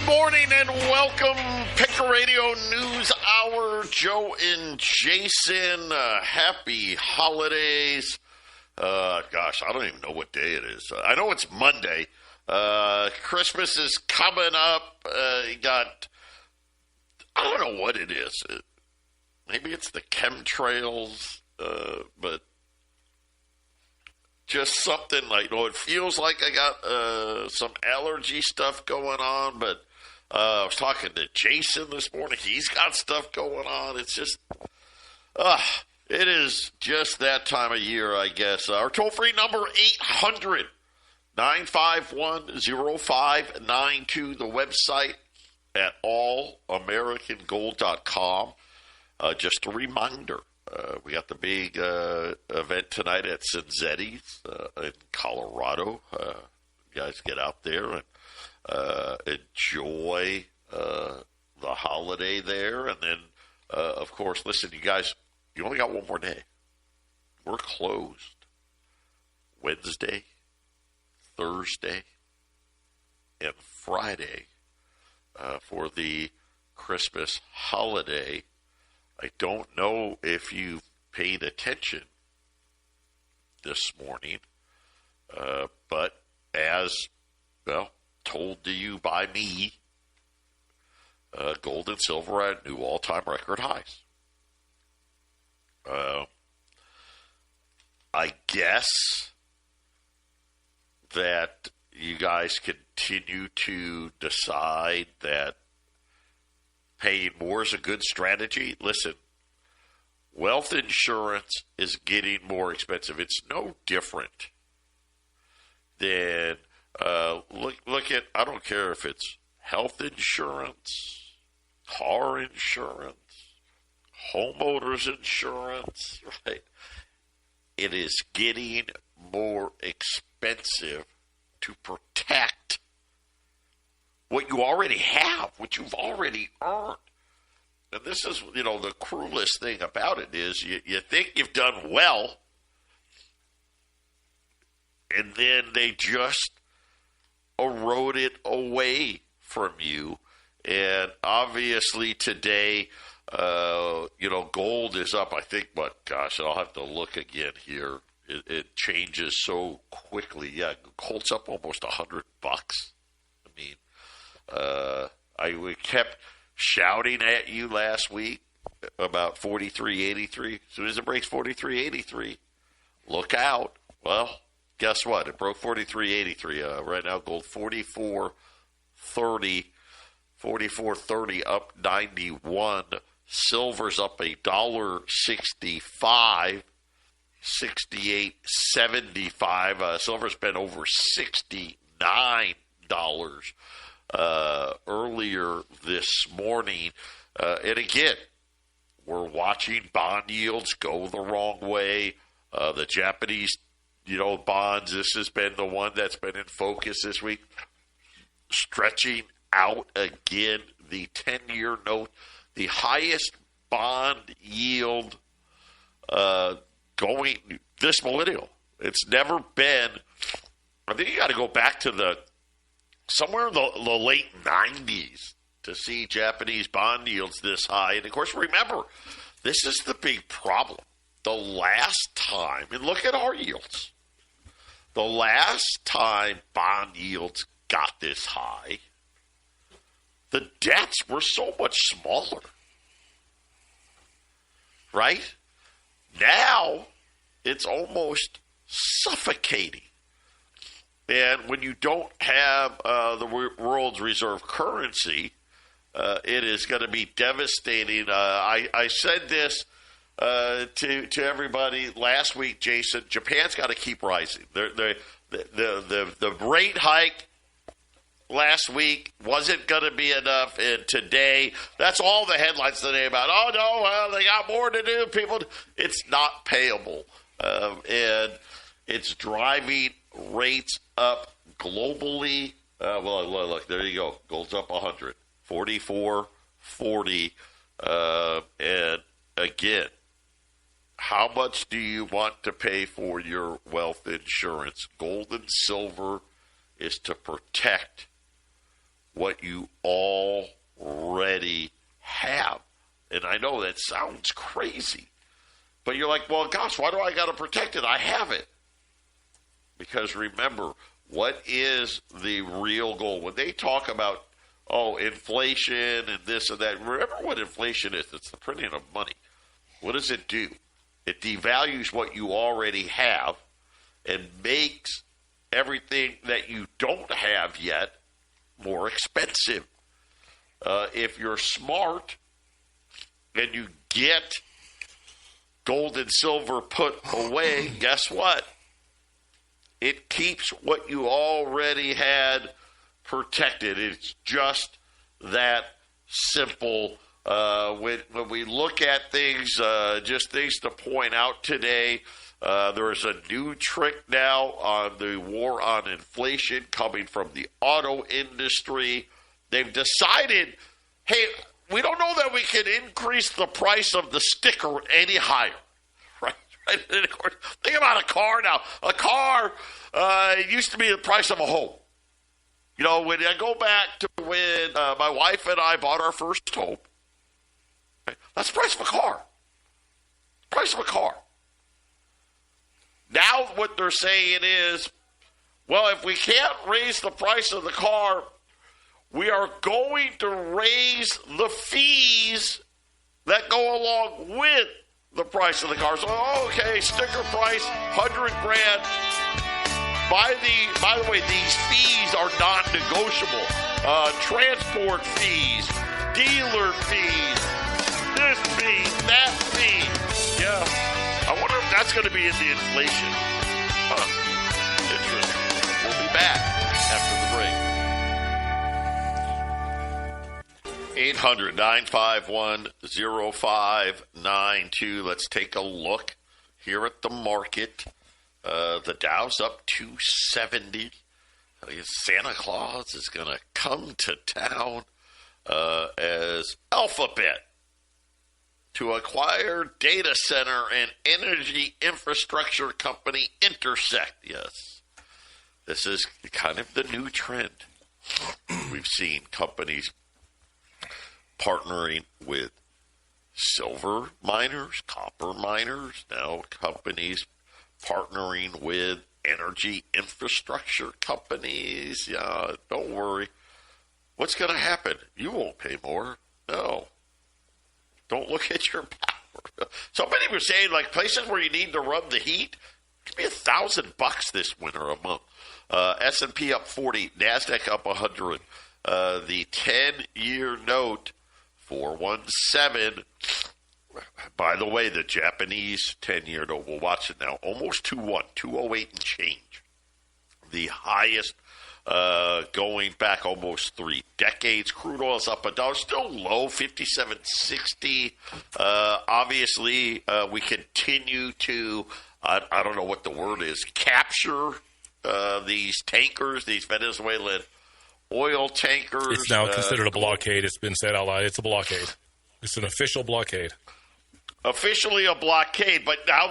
morning and welcome. Picker Radio News Hour. Joe and Jason, happy holidays. Gosh, I don't even know what day it is. I know it's Monday. Christmas is coming up. You got, I don't know what it is. Maybe it's the chemtrails, but just something like, it feels like I got some allergy stuff going on, but I was talking to Jason this morning. He's got stuff going on. It's just, it is just that time of year, I guess. Our toll-free number, 800-951-0592. The website at allamericangold.com. Just a reminder, we got the big event tonight at Cinzetti's in Colorado. You guys get out there and enjoy the holiday there. And then, of course, listen, you guys, you only got one more day. We're closed Wednesday, Thursday, and Friday for the Christmas holiday. I don't know if you've paid attention this morning, but as, well, told to you by me, gold and silver are at new all-time record highs. I guess that you guys continue to decide that paying more is a good strategy. Listen, wealth insurance is getting more expensive. It's no different than look at, I don't care if it's health insurance, car insurance, homeowners insurance, right? It is getting more expensive to protect what you already have, what you've already earned. And this is, the cruelest thing about it is you think you've done well, and then they just erode it away from you. And obviously today, gold is up, I think, but gosh, I'll have to look again here. It changes so quickly. Yeah, gold's up almost $100. I mean, we kept shouting at you last week about 43.83. As soon as it breaks 43.83, look out. Well, guess what? It broke 43.83. Right now, gold 44.30. 44.30 up 91. Silver's up $1.65. 68.75. Silver's been over $69 earlier this morning. And again, we're watching bond yields go the wrong way. The Japanese, bonds, this has been the one that's been in focus this week. Stretching out again, the 10-year note, the highest bond yield going this millennial. It's never been, I think you got to go back to somewhere in the late 90s to see Japanese bond yields this high. And, of course, remember, this is the big problem. The last time, and look at our yields, the last time bond yields got this high, the debts were so much smaller, right? Now, it's almost suffocating. And when you don't have the world's reserve currency, it is going to be devastating. I said this to everybody last week, Jason. Japan's got to keep rising. The rate hike last week wasn't going to be enough, and today, that's all the headlines today about, oh, no, well, they got more to do. People, it's not payable. And it's driving rates up globally. Well, look, there you go. Gold's up 100, 44.40. And again, how much do you want to pay for your wealth insurance? Gold and silver is to protect what you already have. And I know that sounds crazy, but you're like, well, gosh, why do I got to protect it? I have it. Because remember, what is the real goal? When they talk about, inflation and this and that, remember what inflation is. It's the printing of money. What does it do? It devalues what you already have and makes everything that you don't have yet more expensive. If you're smart and you get gold and silver put away, guess what? It keeps what you already had protected. It's just that simple. When we look at things, just things to point out today, there's a new trick now on the war on inflation coming from the auto industry. They've decided, hey, we don't know that we can increase the price of the sticker any higher. Right? And of course, think about a car now. A car used to be the price of a home. You know, when I go back to when my wife and I bought our first home, that's the price of a car. Price of a car. Now what they're saying is, well, if we can't raise the price of the car, we are going to raise the fees that go along with the price of the car. So, okay, sticker price, $100,000. By the way, these fees are non-negotiable. Transport fees, dealer fees, this fee, that fee. Yeah. I wonder if that's going to be in the inflation. Interesting. We'll be back after the break. 800-951-0592. Let's take a look here at the market. The Dow's up 270. I guess Santa Claus is going to come to town as Alphabet to acquire data center and energy infrastructure company Intersect. Yes, this is kind of the new trend. We've seen companies partnering with silver miners, copper miners, now companies partnering with energy infrastructure companies. Yeah, don't worry. What's going to happen? You won't pay more. No. Don't look at your power. Somebody was saying, like, places where you need to run the heat, it could be $1,000 this winter a month. S&P up 40, NASDAQ up 100. The 10-year note, 417. By the way, the Japanese 10-year note, we'll watch it now, almost 2-1, 208 and change. The highest going back almost 3 decades. Crude oil's up $1, still low, 57.60. Obviously, we continue to, I don't know what the word is, capture these tankers, these Venezuelan oil tankers. It's now considered a blockade. It's been said out loud. It's a blockade. It's an official blockade. Officially a blockade, but now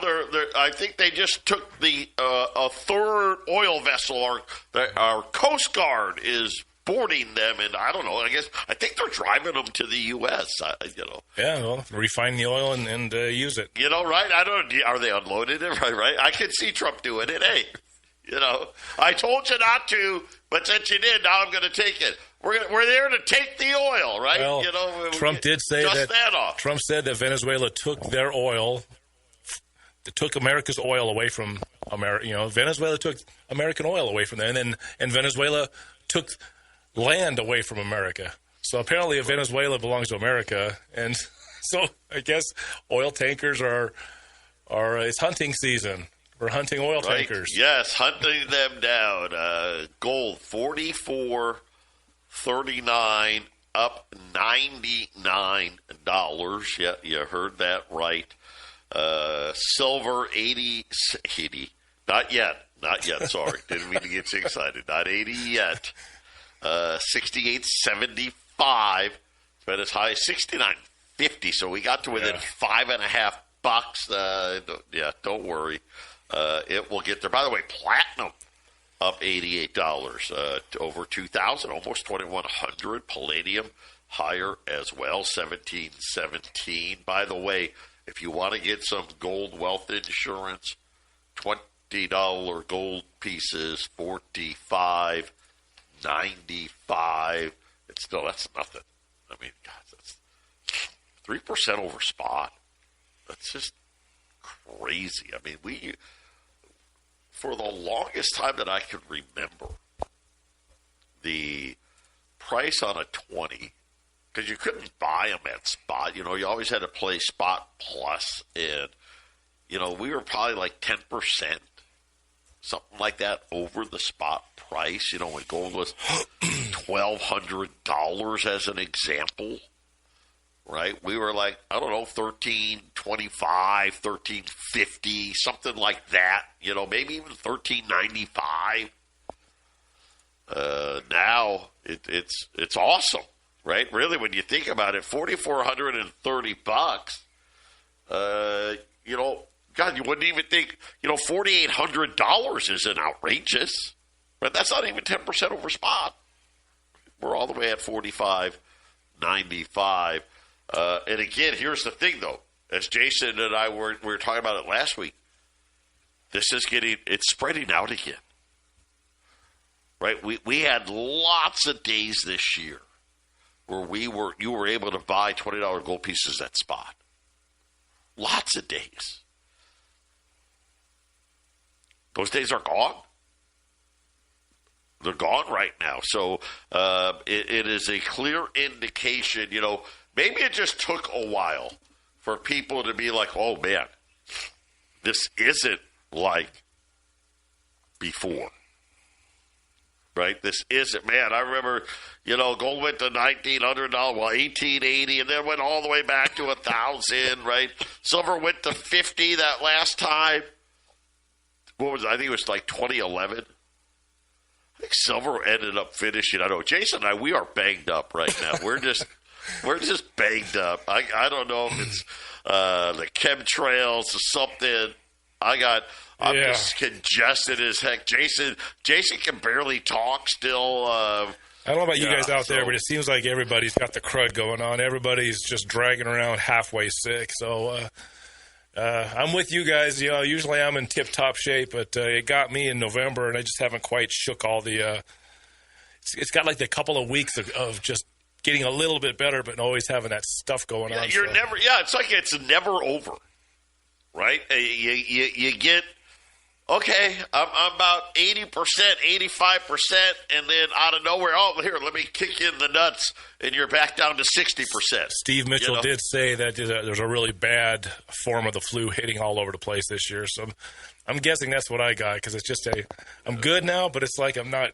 I think they just took a third oil vessel. Our Coast Guard is boarding them, and I don't know. I think they're driving them to the U.S. Yeah, well, refine the oil and use it. Right? I don't. Are they unloading it? Right? I can see Trump doing it. Hey, I told you not to, but since you did, now I'm going to take it. We're there to take the oil, right? Well, Trump did say that. Trump said that Venezuela took their oil, took America's oil away from America. Venezuela took American oil away from there, and Venezuela took land away from America. So apparently, Venezuela belongs to America, and so I guess oil tankers are it's hunting season. We're hunting oil tankers. Yes, hunting them down. Gold 44.39, up $99. Yeah, you heard that right. Silver 80. Not yet. Sorry, didn't mean to get you excited. Not 80 yet. 68.75. It's been as high as 69.50. So we got to within $5.50. Don't worry. It will get there. By the way, platinum up $88, over $2,000, almost $2,100. Palladium higher as well, $1,717. By the way, if you want to get some gold wealth insurance, $20 gold pieces, $45.95. It's still, that's nothing. I mean, God, that's 3% over spot. That's just crazy. I mean, for the longest time that I can remember, the price on a 20, because you couldn't buy them at spot. You always had to play spot plus, and, we were probably like 10%, something like that, over the spot price. When gold was $1,200 as an example, right? We were like, I don't know, $1,325, $1,350, something like that. Maybe even $1,395. Now it's awesome, right? Really, when you think about it, $4,430. God, you wouldn't even think, $4,800 isn't outrageous, but that's not even 10% over spot. We're all the way at $45.95. And again, here's the thing, though. As Jason and I were talking about it last week, it's spreading out again. Right? We had lots of days this year where you were able to buy $20 gold pieces at spot. Lots of days. Those days are gone. They're gone right now. So it is a clear indication, maybe it just took a while for people to be like, oh, man, this isn't like before. Right? This isn't, man. I remember, gold went to $1,900, well, $1,880, and then went all the way back to $1,000, right? Silver went to $50 that last time. What was it? I think it was like 2011. I think silver ended up finishing. I know Jason and we are banged up right now. We're just banged up. I don't know if it's the chemtrails or something. I'm just congested as heck. Jason can barely talk still. I don't know about you guys out there, but it seems like everybody's got the crud going on. Everybody's just dragging around halfway sick. So I'm with you guys. Usually I'm in tip-top shape, but it got me in November, and I just haven't quite shook all the it's got like a couple of weeks of just getting a little bit better, but always having that stuff going on. It's like it's never over, right? You get, okay, I'm about 80%, 85%, and then out of nowhere, here, let me kick you in the nuts, and you're back down to 60%. Steve Mitchell did say that there's a really bad form of the flu hitting all over the place this year, so I'm guessing that's what I got, because it's just I'm good now, but it's like I'm not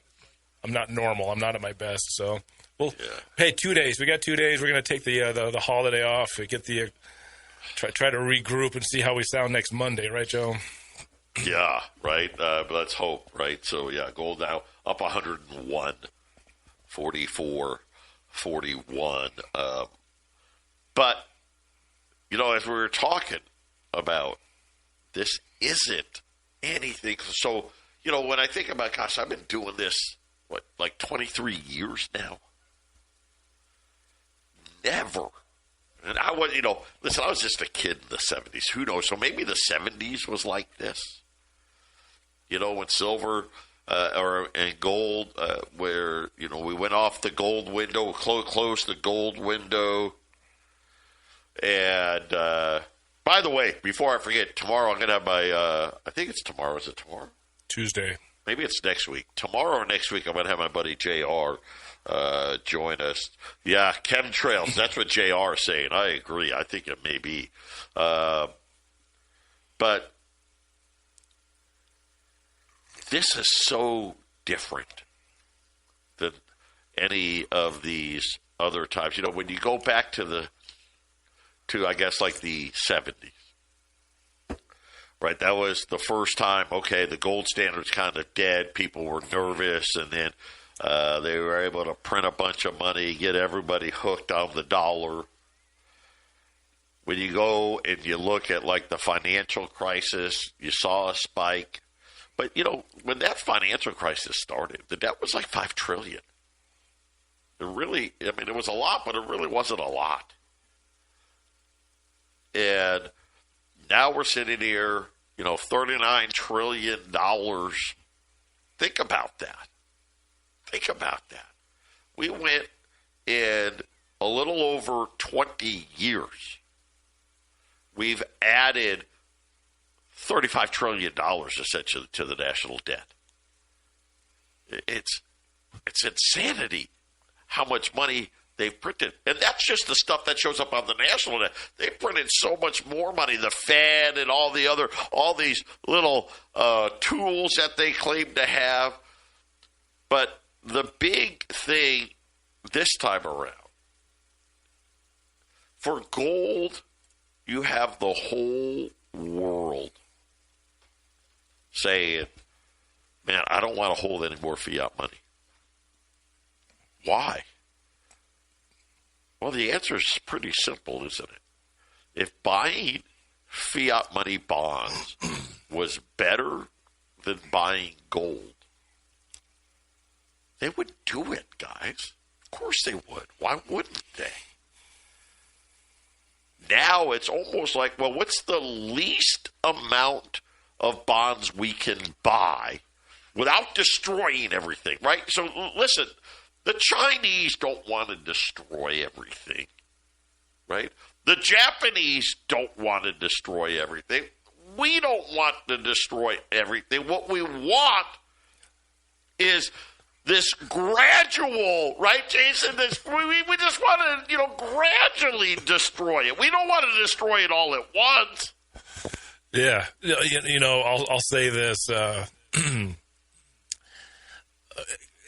normal. I'm not at my best, so... Well, hey, 2 days. We got 2 days. We're going to take the holiday off. Get the try to regroup and see how we sound next Monday, right, Joe? Yeah, right. Let's hope, right? So gold now up 101, 44, 41. But as we were talking about, this isn't anything. So when I think about, gosh, I've been doing this like 23 years now. Never. And I was, listen, I was just a kid in the 70s. Who knows? So maybe the 70s was like this. When silver and gold, where, we went off the gold window, closed the gold window. And, by the way, before I forget, tomorrow I'm going to have my, I think it's tomorrow. Is it tomorrow? Tuesday. Maybe it's next week. Tomorrow or next week, I'm going to have my buddy JR join us. Yeah, chemtrails. That's what JR is saying. I agree. I think it may be. But this is so different than any of these other times. When you go back to I guess, like the 70s. Right, that was the first time, okay, the gold standard's kind of dead. People were nervous, and then they were able to print a bunch of money, get everybody hooked on the dollar. When you go and you look at, like, the financial crisis, you saw a spike. But, you know, when that financial crisis started, the debt was like $5 trillion. It really, I mean, it was a lot, but it really wasn't a lot. And now we're sitting here, you know, $39 trillion. Think about that. Think about that. We went in a little over 20 years. We've added $35 trillion essentially to the national debt. It's insanity how much money they've printed. And that's just the stuff that shows up on the national debt. They printed so much more money, the Fed and all these little tools that they claim to have. But the big thing this time around, for gold, you have the whole world saying, man, I don't want to hold any more fiat money. Why? Well, the answer is pretty simple, isn't it? If buying fiat money bonds was better than buying gold, they would do it, guys. Of course they would. Why wouldn't they? Now it's almost like, well, what's the least amount of bonds we can buy without destroying everything, right? So listen, the Chinese don't want to destroy everything, right? The Japanese don't want to destroy everything. We don't want to destroy everything. What we want is this gradual, right, Jason? We just want to, gradually destroy it. We don't want to destroy it all at once. Yeah, I'll say this.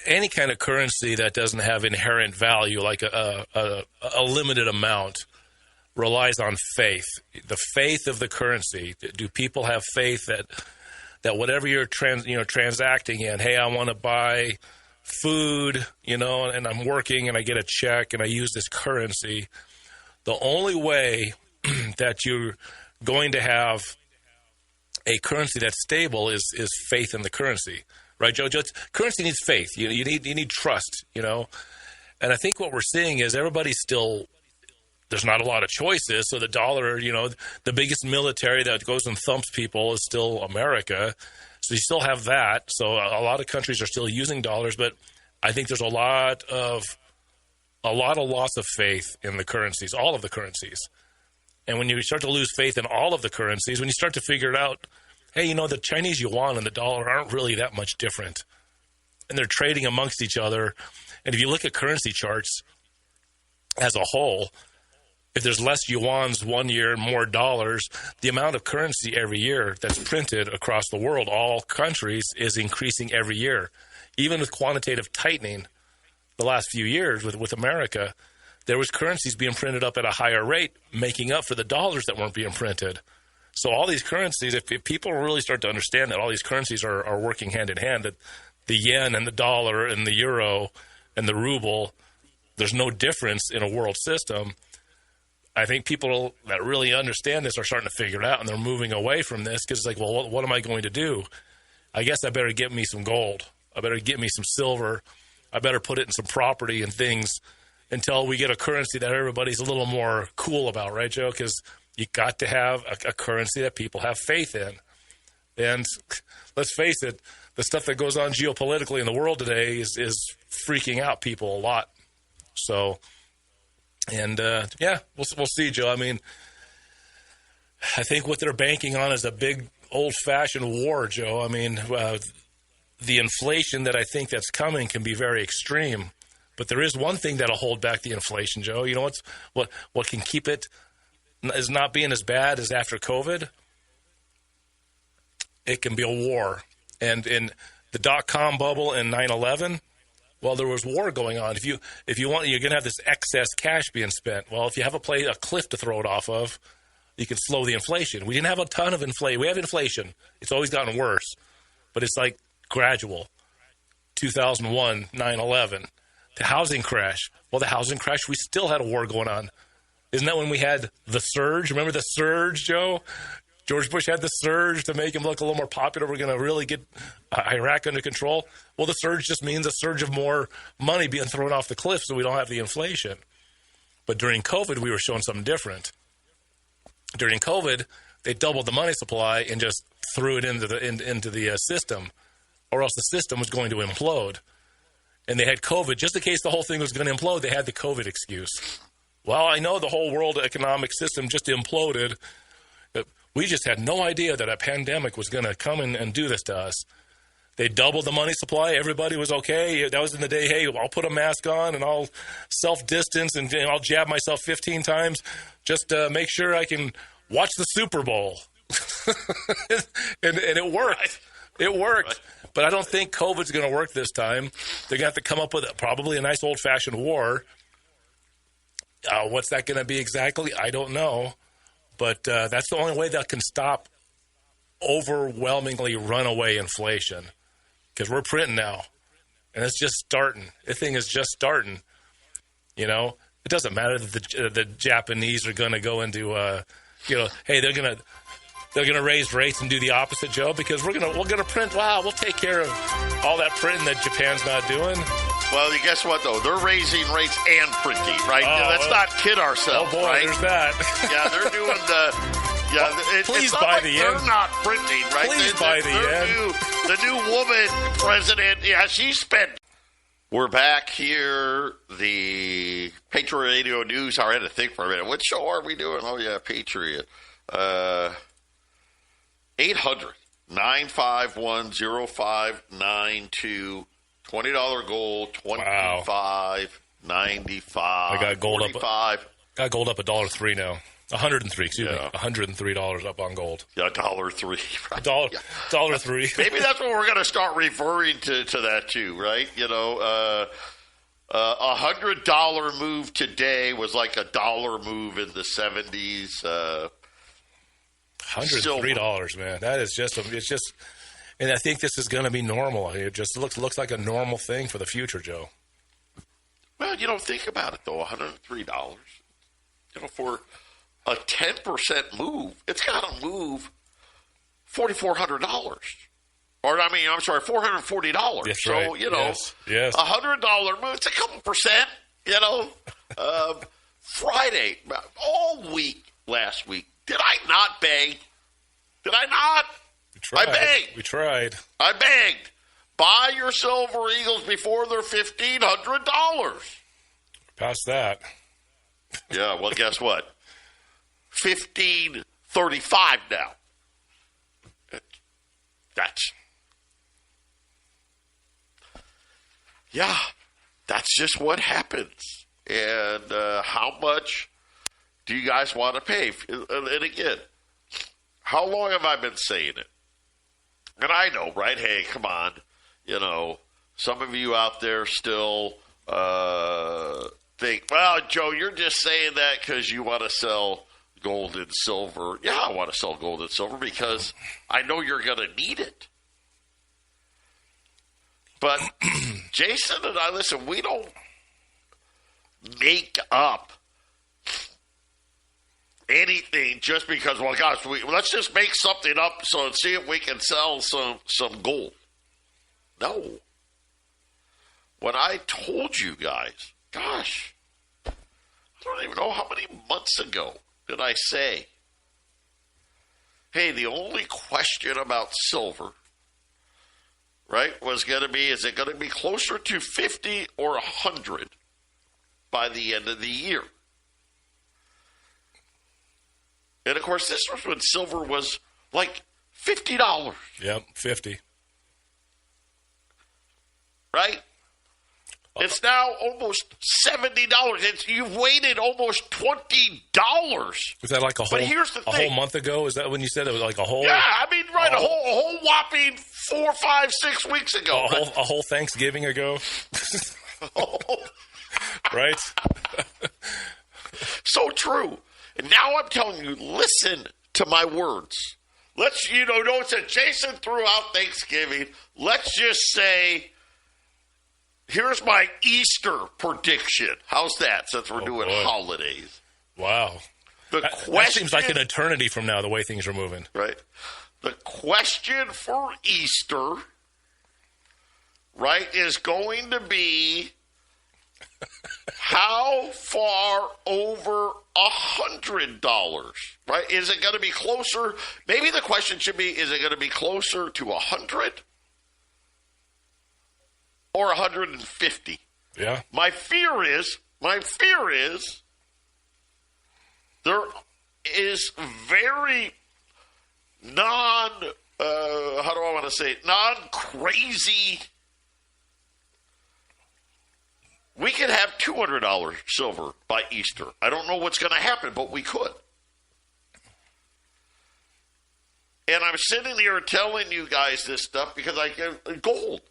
Any kind of currency that doesn't have inherent value, like a limited amount, relies on faith. The faith of the currency. Do people have faith that whatever you're transacting in, hey, I want to buy food, and I'm working and I get a check and I use this currency. The only way that you're going to have a currency that's stable is faith in the currency, right, Joe? Currency needs faith. You need trust, And I think what we're seeing is everybody's still, there's not a lot of choices. So the dollar, the biggest military that goes and thumps people is still America. So you still have that. So a lot of countries are still using dollars, but I think there's a lot of loss of faith in the currencies, all of the currencies. And when you start to lose faith in all of the currencies, when you start to figure it out, hey, the Chinese yuan and the dollar aren't really that much different. And they're trading amongst each other. And if you look at currency charts as a whole, if there's less yuans one year and more dollars, the amount of currency every year that's printed across the world, all countries, is increasing every year. Even with quantitative tightening the last few years with America, there was currencies being printed up at a higher rate, making up for the dollars that weren't being printed. So all these currencies, if people really start to understand that all these currencies are working hand in hand, that the yen and the dollar and the euro and the ruble, there's no difference in a world system. I think people that really understand this are starting to figure it out, and they're moving away from this because it's like, well, what am I going to do? I guess I better get me some gold. I better get me some silver. I better put it in some property and things until we get a currency that everybody's a little more cool about, right, Joe? Because you got to have a currency that people have faith in. And let's face it, the stuff that goes on geopolitically in the world today is freaking out people a lot. So... And, we'll see, Joe. I mean, I think what they're banking on is a big old-fashioned war, Joe. I mean, the inflation that I think that's coming can be very extreme. But there is one thing that'll hold back the inflation, Joe. You know what can keep it as not being as bad as after COVID? It can be a war. And in the dot-com bubble in 9/11, well, there was war going on. If you want, you're going to have this excess cash being spent. Well, if you have a cliff to throw it off of, you can slow the inflation. We didn't have a ton of inflation. We have inflation. It's always gotten worse, but it's like gradual. 2001, 9/11, the housing crash. Well, the housing crash, we still had a war going on. Isn't that when we had the surge? Remember the surge, Joe? George Bush had the surge to make him look a little more popular. We're going to really get Iraq under control. Well, the surge just means a surge of more money being thrown off the cliff so we don't have the inflation. But during COVID, we were showing something different. During COVID, they doubled the money supply and just threw it into the system, or else the system was going to implode. And they had COVID. Just in case the whole thing was going to implode, they had the COVID excuse. Well, I know the whole world economic system just imploded. We just had no idea that a pandemic was going to come and do this to us. They doubled the money supply. Everybody was okay. That was in the day, hey, I'll put a mask on and I'll self-distance and I'll jab myself 15 times just to make sure I can watch the Super Bowl. and it worked. It worked. Right. But I don't think COVID's going to work this time. They're going to have to come up with probably a nice old-fashioned war. What's that going to be exactly? I don't know. But that's the only way that can stop overwhelmingly runaway inflation, because we're printing now, and it's just starting. The thing is just starting. You know, it doesn't matter that the Japanese are going to go into, hey, they're going to raise rates and do the opposite, Joe, because we're going to print. Wow, we'll take care of all that printing that Japan's not doing. Well, guess what, though? They're raising rates and printing, right? Let's not kid ourselves, oh boy, right? There's that. Yeah, they're doing the... Yeah, please it's buy like the they're yen. not printing, right? Please buy the yen. The new woman president, yeah, she spent... We're back here, the Patriot Radio News. I had to think for a minute. What show are we doing? Oh, yeah, Patriot. 800-951-0592. $20 gold, $25.95. I got gold $45. Got gold up $1.03 now. $103, excuse me. $103 up on gold. Yeah, $1.03. Right? $1.03. Maybe that's what we're going to start referring to that too, right? You know, $100 move today was like $1 move in the 70s. $103, man. That is just it's just. And I think this is going to be normal. It just looks like a normal thing for the future, Joe. Well, you don't think about it, though. $103. You know, for a 10% move, it's got to move $4,400. Or, $440. That's so, right. You know, yes. $100 move, it's a couple percent, you know. Friday, all week last week, did I not beg? Did I not? I begged. We tried. I begged. Buy your Silver Eagles before they're $1,500. Past that. Yeah, well, guess what? $1,535 now. That's just what happens. And how much do you guys want to pay? And again, how long have I been saying it? And I know, right? Hey, come on. You know, some of you out there still think, well, Joe, you're just saying that because you want to sell gold and silver. Yeah, I want to sell gold and silver because I know you're going to need it. But Jason and I, listen, we don't make up anything just because, well, gosh, let's just make something up so see if we can sell some gold. No. When I told you guys, gosh, I don't even know how many months ago did I say, hey, the only question about silver, right, was going to be, is it going to be closer to 50 or 100 by the end of the year? And, of course, this was when silver was like $50. Yep, 50. Right? It's now almost $70. You've waited almost $20. Was that like a whole month ago? Is that when you said it was like a whole? Yeah, I mean, right, a whole whopping 4, 5, 6 weeks ago. A whole Thanksgiving ago? Right? So true. And now I'm telling you, listen to my words. Let's, don't say Jason threw out Thanksgiving. Let's just say, here's my Easter prediction. How's that, since we're doing holidays? Wow. That seems like an eternity from now, the way things are moving. Right. The question for Easter, right, is going to be how far over $100, right? Is it going to be closer? Maybe the question should be, is it going to be closer to 100 or 150? Yeah. My fear is there is very non-crazy. We could have $200 silver by Easter. I don't know what's going to happen, but we could. And I'm sitting here telling you guys this stuff because I get gold.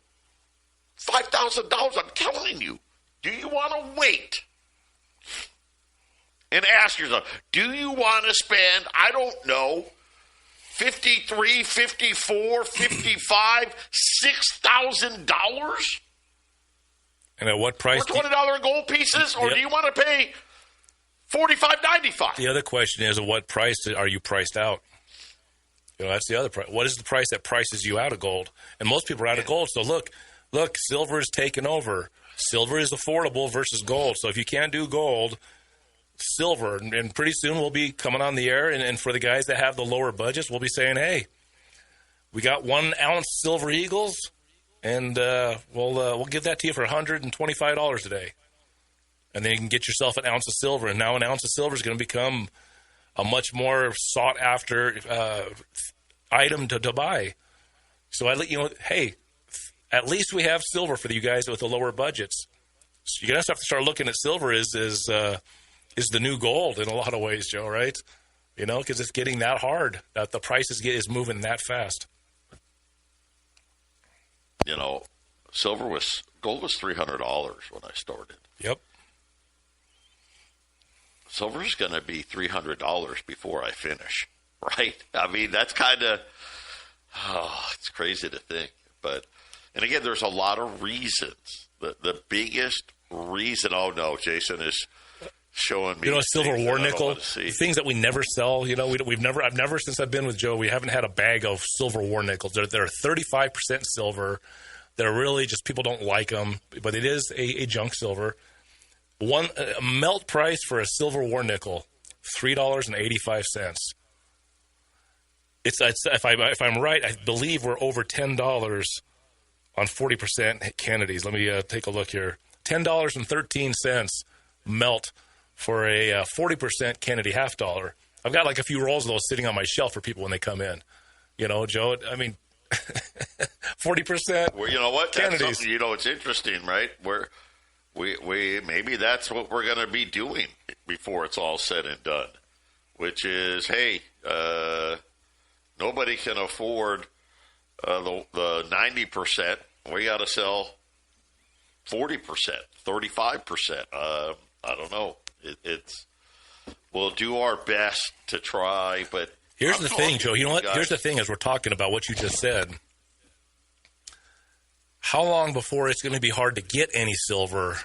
$5,000, I'm telling you. Do you want to wait and ask yourself, do you want to spend, I don't know, $53, $54, $55, $6,000? And at what price? For $20 gold pieces, or do you want to pay $45.95? The other question is, at what price are you priced out? You know, that's the other price. What is the price that prices you out of gold? And most people are out of gold. So look, silver is taken over. Silver is affordable versus gold. So if you can't do gold, silver, and pretty soon we'll be coming on the air, and for the guys that have the lower budgets, we'll be saying, hey, we got 1 ounce silver eagles, and we'll give that to you for $125 today. And then you can get yourself an ounce of silver, and now an ounce of silver is going to become a much more sought-after item to buy. So I let you know, hey, at least we have silver for you guys with the lower budgets. So you're going to have to start looking at silver is the new gold in a lot of ways, Joe, right? You know, because it's getting that hard, that the price is moving that fast. You know, gold was $300 when I started. Yep. Silver's going to be $300 before I finish, right? I mean, that's kind of, it's crazy to think. But, and again, there's a lot of reasons. The biggest reason, Jason is showing me. You know, silver war nickel, things that we never sell. You know, I've never, since I've been with Joe, we haven't had a bag of silver war nickels. They're 35% silver. They're really just, people don't like them, but it is a junk silver. A melt price for a silver war nickel, $3.85. If I'm right, I believe we're over $10 on 40% Kennedys. Let me take a look here. $10.13 melt for a 40% Kennedy half dollar. I've got like a few rolls of those sitting on my shelf for people when they come in. You know, Joe, I mean, 40%. Well, you know what? Kennedys. That's something, it's interesting, right? We maybe that's what we're going to be doing before it's all said and done, which is, hey, nobody can afford the 90%. We got to sell 40%, 35%. I don't know. We'll do our best to try, but here's the thing, Joe. You know what? Here's the thing as we're talking about what you just said. How long before it's going to be hard to get any silver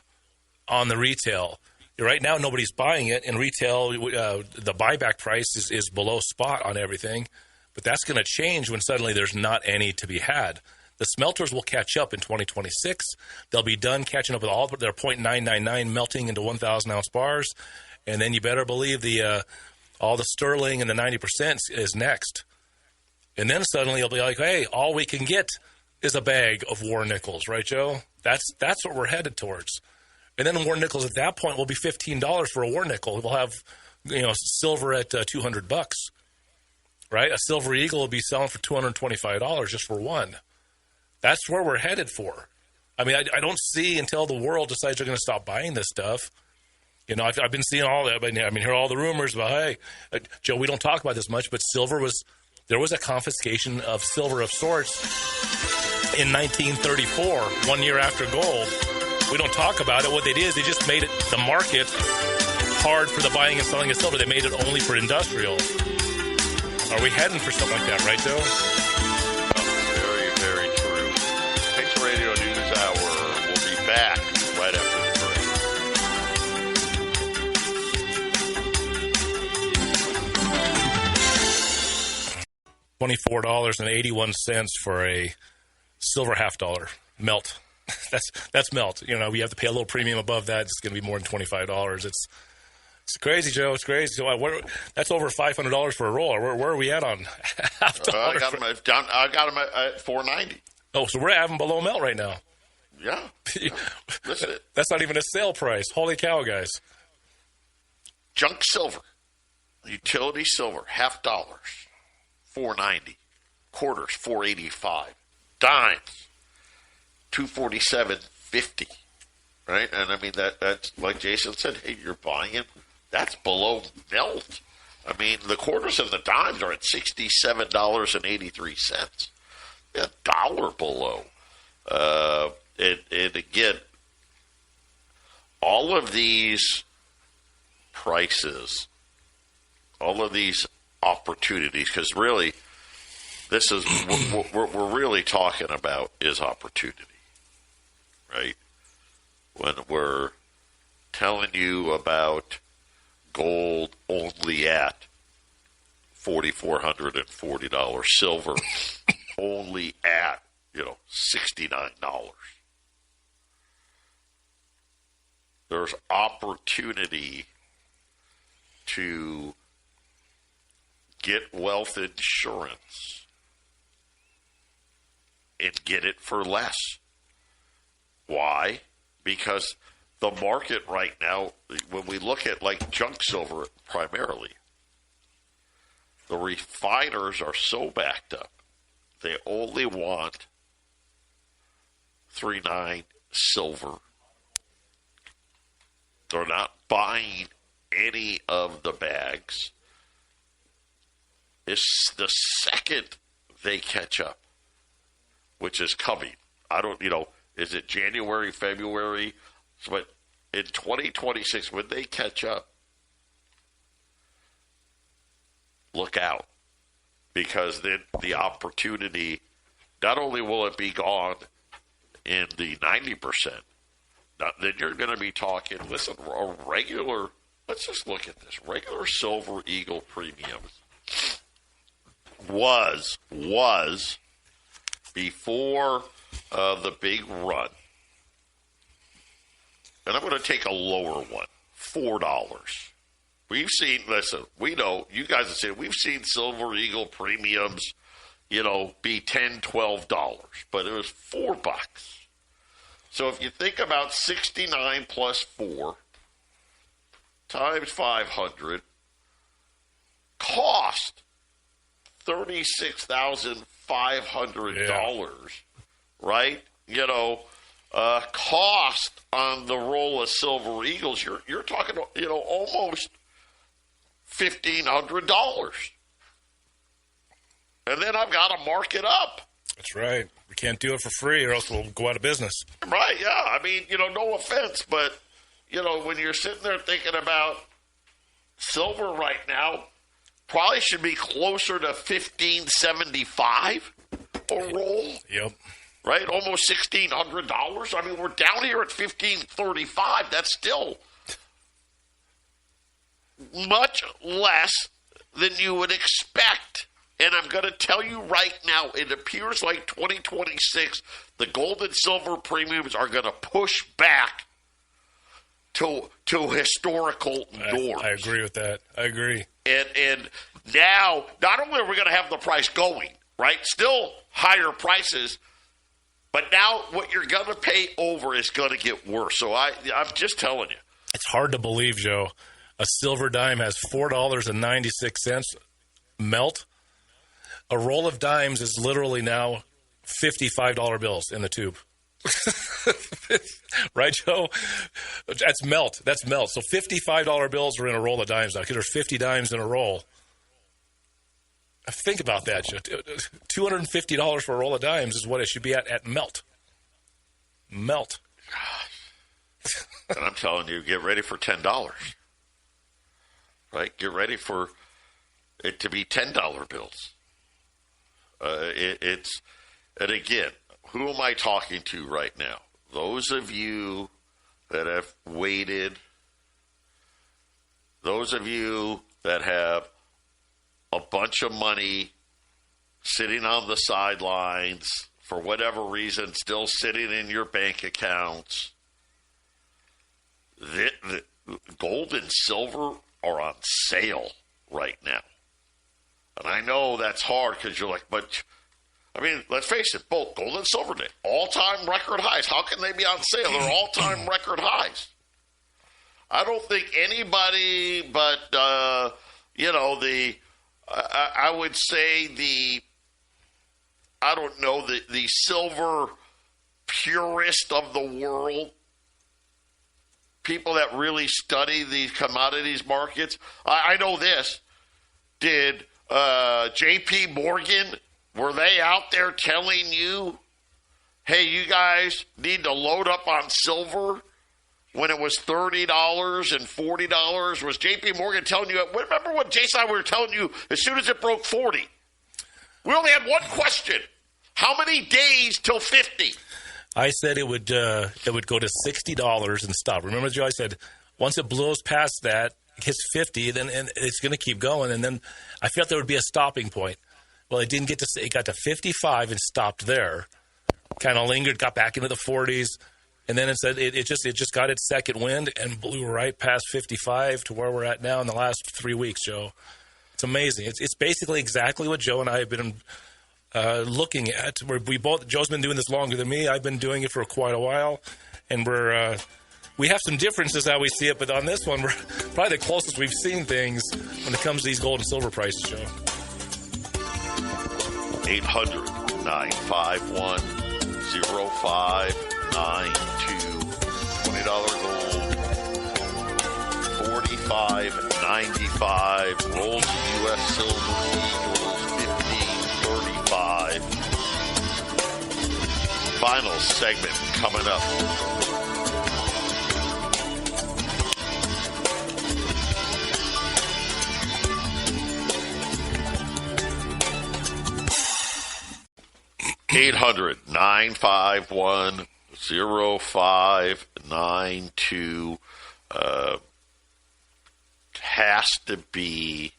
on the retail? Right now, nobody's buying it. In retail, the buyback price is below spot on everything. But that's going to change when suddenly there's not any to be had. The smelters will catch up in 2026. They'll be done catching up with all their .999 melting into 1,000-ounce bars. And then you better believe all the sterling and the 90% is next. And then suddenly it'll be like, hey, all we can get is a bag of war nickels, right, Joe? That's what we're headed towards. And then war nickels at that point will be $15 for a war nickel. We'll have, silver at $200, right? A silver eagle will be selling for $225 just for one. That's where we're headed for. I mean, I don't see until the world decides they're going to stop buying this stuff. You know, I've been seeing all that. I mean, hear all the rumors about, hey, Joe, we don't talk about this much, but there was a confiscation of silver of sorts in 1934, 1 year after gold. We don't talk about it. What they did is they just made it the market hard for the buying and selling of silver. They made it only for industrial. Are we heading for something like that, right, Joe? Very, very true. KXXT News Hour. We'll be back right after the break. $24.81 for a silver $half melt. That's melt. You know, we have to pay a little premium above that. It's going to be more than $25. It's crazy, Joe. It's crazy. So that's over $500 for a roller. Where are we at on half dollar? I got them at $4.90. Oh, so we're having below melt right now. Yeah. Listen, that's not even a sale price. Holy cow, guys. Junk silver, utility silver, $half, $4.90. Quarters, $4.85. Dimes, $247.50. Right? And I mean, that's like Jason said, hey, you're buying it. That's below melt. I mean, the quarters and the dimes are at $67.83. $1 below. And again, all of these prices, all of these opportunities, because really, this is what we're really talking about is opportunity, right? When we're telling you about gold only at $4,440, silver only at, $69. There's opportunity to get wealth insurance and get it for less. Why? Because the market right now, when we look at like junk silver primarily, the refiners are so backed up. They only want 3.9 silver. They're not buying any of the bags. It's the second they catch up, which is coming. I don't, is it January, February? But in 2026, when they catch up, look out. Because then the opportunity, not only will it be gone in the 90%, then you're going to be talking, listen, a regular, let's just look at this. Regular Silver Eagle premiums was before the big run. And I'm going to take a lower one, $4. We've seen, listen, we know, you guys have said, we've seen Silver Eagle premiums, be $10, $12, but it was $4. So if you think about 69 plus 4 times 500, cost $36,500, right? Cost on the roll of Silver Eagles, you're talking, almost $1,500. And then I've got to mark it up. That's right. We can't do it for free or else we'll go out of business. Right, yeah. I mean, no offense, but, when you're sitting there thinking about silver right now, probably should be closer to $1,575 a roll. Yep. Right? Almost $1,600. I mean, we're down here at $1,535. That's still much less than you would expect. And I'm going to tell you right now, it appears like 2026, the gold and silver premiums are going to push back to historical norms. I agree with that. I agree. And now, not only are we going to have the price going, right? Still higher prices, but now what you're going to pay over is going to get worse. So I'm just telling you. It's hard to believe, Joe. A silver dime has $4.96 melt. A roll of dimes is literally now $55 bills in the tube. Right, Joe? That's melt. So $55 bills are in a roll of dimes now because there's 50 dimes in a roll. Think about that, Joe. $250 for a roll of dimes is what it should be at melt. Melt. And I'm telling you, get ready for $10. Right? Get ready for it to be $10 bills. And again, who am I talking to right now? Those of you that have waited, those of you that have a bunch of money sitting on the sidelines, for whatever reason, still sitting in your bank accounts. The gold and silver are on sale right now. And I know that's hard because you're like, but, I mean, let's face it, both gold and silver did all-time record highs. How can they be on sale? They're all-time record highs. I don't think anybody but, I would say the silver purist of the world, people that really study these commodities markets. I know this. Did J.P. Morgan, were they out there telling you, hey, you guys need to load up on silver when it was $30 and $40? Was J.P. Morgan telling you? Remember what Jason and I were telling you as soon as it broke 40? We only had one question. How many days till 50? I said it would go to $60 and stop. Remember, Joe, I said once it blows past that, it hits 50, then and it's going to keep going. And then I felt there would be a stopping point. Well, it didn't get to. It got to 55 and stopped there. Kind of lingered, got back into the 40s, and then it said it just got its second wind and blew right past 55 to where we're at now in the last 3 weeks, Joe. It's amazing. It's basically exactly what Joe and I have been looking at. Joe's been doing this longer than me. I've been doing it for quite a while, and we have some differences how we see it. But on this one, we're probably the closest we've seen things when it comes to these gold and silver prices, Joe. 800-951-0592. $20 gold. $45.95. Rolls U.S. silver eagles. $15.35. Final segment coming up. $800-951-0592 has to be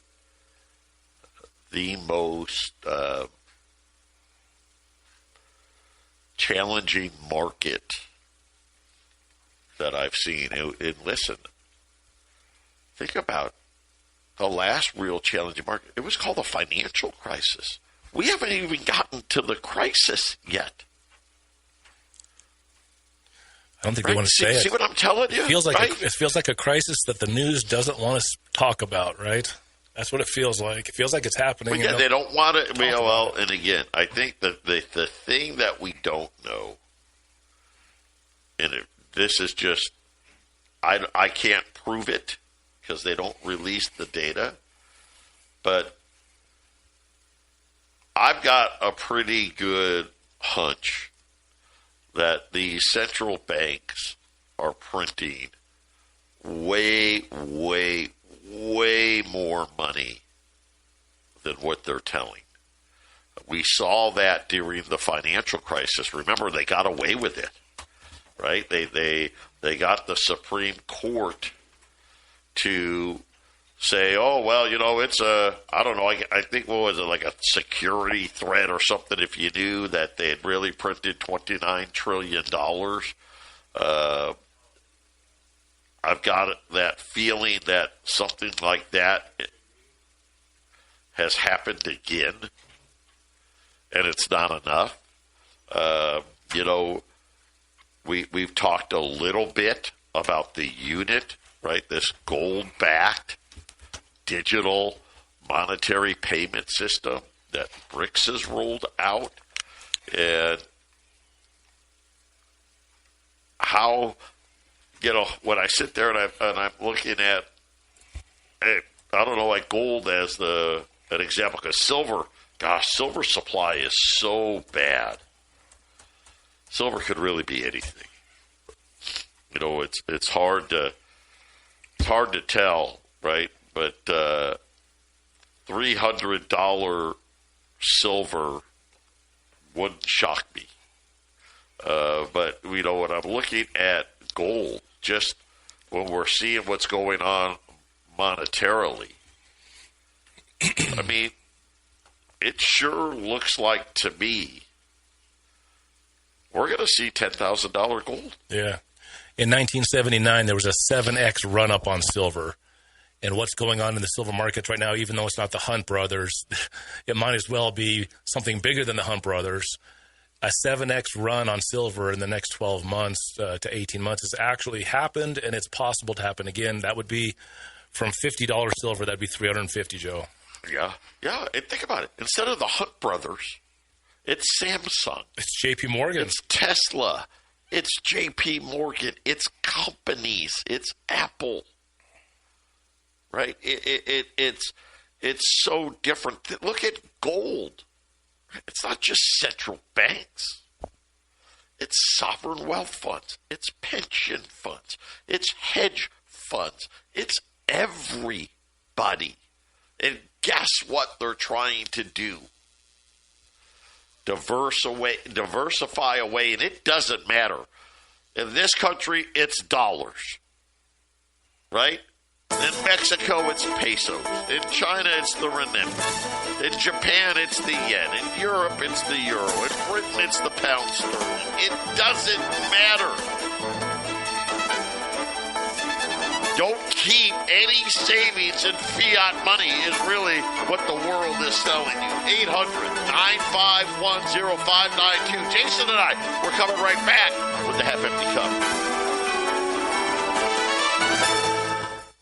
the most challenging market that I've seen. And listen, think about the last real challenging market. It was called the financial crisis. We haven't even gotten to the crisis yet. I don't think they want to say it. See what I'm telling you? It feels like a crisis that the news doesn't want to talk about, right? That's what it feels like. It feels like it's happening. But yeah, they don't want to. Well, and again, I think that the thing that we don't know, and this is just, I can't prove it because they don't release the data, but I've got a pretty good hunch that the central banks are printing way, way, way more money than what they're telling. We saw that during the financial crisis. Remember, they got away with it, right? They got the Supreme Court to say, oh, well, it's I don't know, I think, what was it, like a security threat or something if you knew that they had really printed $29 trillion. I've got that feeling that something like that has happened again, and it's not enough. We've talked a little bit about the unit, right, this gold-backed digital monetary payment system that BRICS has rolled out, and how, when I sit there and I'm looking at, I don't know, like gold as an example, because silver supply is so bad. Silver could really be anything. It's hard to tell, right? But $300 silver wouldn't shock me. But when I'm looking at gold, just when we're seeing what's going on monetarily, I mean, it sure looks like to me we're going to see $10,000 gold. Yeah. In 1979, there was a 7X run-up on silver. And what's going on in the silver markets right now, even though it's not the Hunt brothers, it might as well be something bigger than the Hunt brothers. A 7X run on silver in the next 12 months to 18 months has actually happened, and it's possible to happen again. That would be from $50 silver, that'd be $350, Joe. Yeah. And think about it. Instead of the Hunt brothers, it's Samsung. It's J.P. Morgan. It's Tesla. It's J.P. Morgan. It's companies. It's Apple. Right? It's so different. Look at gold. It's not just central banks. It's sovereign wealth funds. It's pension funds. It's hedge funds. It's everybody. And guess what they're trying to do? Diversify away, and it doesn't matter. In this country, it's dollars. Right? In Mexico, it's pesos. In China, it's the renminbi. In Japan, it's the yen. In Europe, it's the euro. In Britain, it's the pound sterling. It doesn't matter. Don't keep any savings in fiat money is really what the world is selling you. 800-951-0592. Jason and I, we're coming right back with the Half Empty Cup.